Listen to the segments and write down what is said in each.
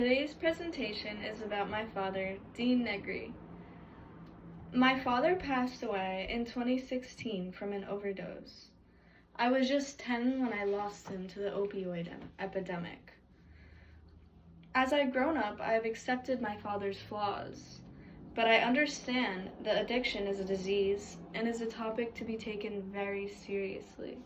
Today's presentation is about my father, Dean Negri. My father passed away in 2016 from an overdose. I was just 10 when I lost him to the opioid epidemic. As I've grown up, I have accepted my father's flaws, but I understand that addiction is a disease and is a topic to be taken very seriously.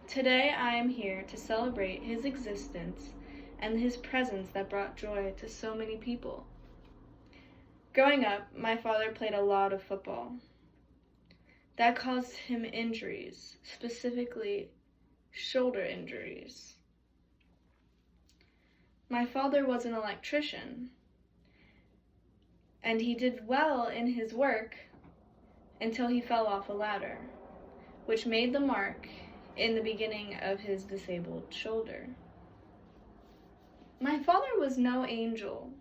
Today I am here to celebrate his existence and his presence that brought joy to so many people. Growing up, my father played a lot of football. That caused him injuries, specifically shoulder injuries. My father was an electrician, and he did well in his work until he fell off a ladder, which made the mark in the beginning of his disabled shoulder. My father was no angel,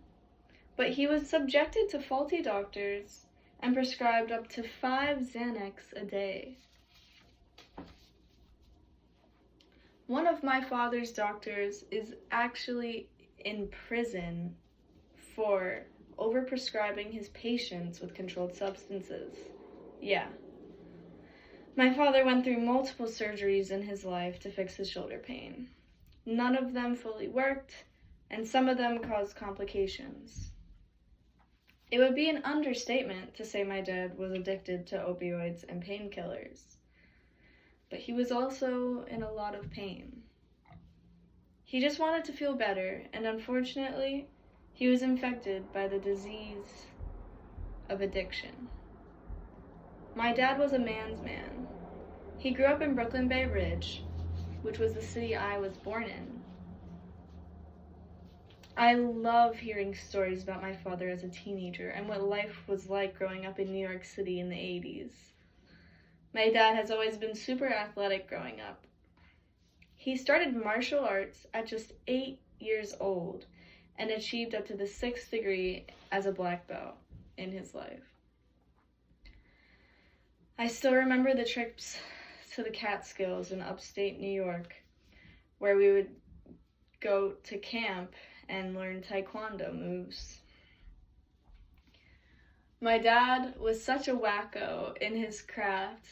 but he was subjected to faulty doctors and prescribed up to 5 Xanax a day. One of my father's doctors is actually in prison for overprescribing his patients with controlled substances. Yeah. My father went through multiple surgeries in his life to fix his shoulder pain. None of them fully worked, and some of them caused complications. It would be an understatement to say my dad was addicted to opioids and painkillers, but he was also in a lot of pain. He just wanted to feel better, and unfortunately, he was infected by the disease of addiction. My dad was a man's man. He grew up in Brooklyn Bay Ridge, which was the city I was born in. I love hearing stories about my father as a teenager and what life was like growing up in New York City in the 80s. My dad has always been super athletic growing up. He started martial arts at just 8 years old and achieved up to the 6th degree as a black belt in his life. I still remember the trips to the Catskills in upstate New York, where we would go to camp and learn Taekwondo moves. My dad was such a wacko in his craft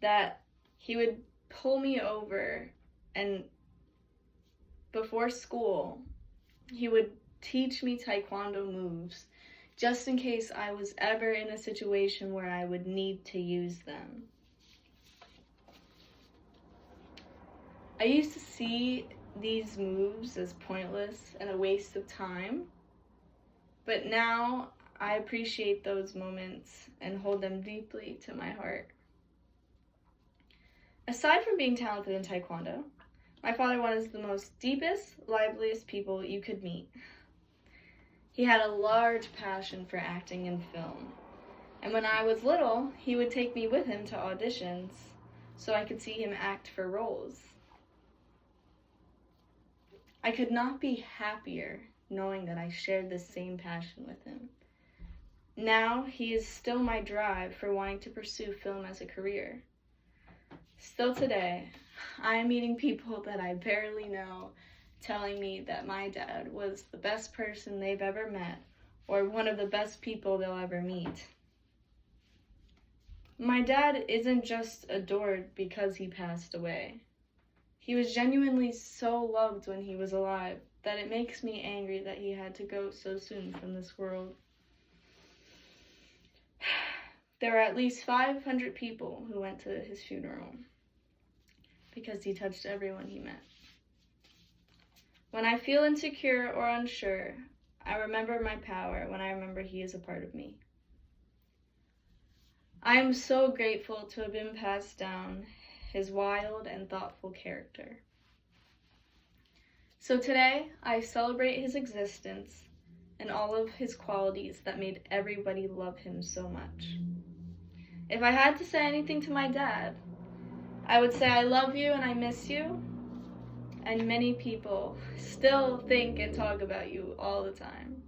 that he would pull me over, and before school, he would teach me Taekwondo moves just in case I was ever in a situation where I would need to use them. I used to see these moves as pointless and a waste of time, but now I appreciate those moments and hold them deeply to my heart. Aside from being talented in Taekwondo, my father was the most deepest, liveliest people you could meet. He had a large passion for acting and film, and when I was little, he would take me with him to auditions so I could see him act for roles. I could not be happier knowing that I shared this same passion with him. Now, he is still my drive for wanting to pursue film as a career. Still today, I am meeting people that I barely know telling me that my dad was the best person they've ever met or one of the best people they'll ever meet. My dad isn't just adored because he passed away. He was genuinely so loved when he was alive that it makes me angry that he had to go so soon from this world. There were at least 500 people who went to his funeral because he touched everyone he met. When I feel insecure or unsure, I remember my power when I remember he is a part of me. I am so grateful to have been passed down his wild and thoughtful character. So today, I celebrate his existence and all of his qualities that made everybody love him so much. If I had to say anything to my dad, I would say I love you and I miss you. And many people still think and talk about you all the time.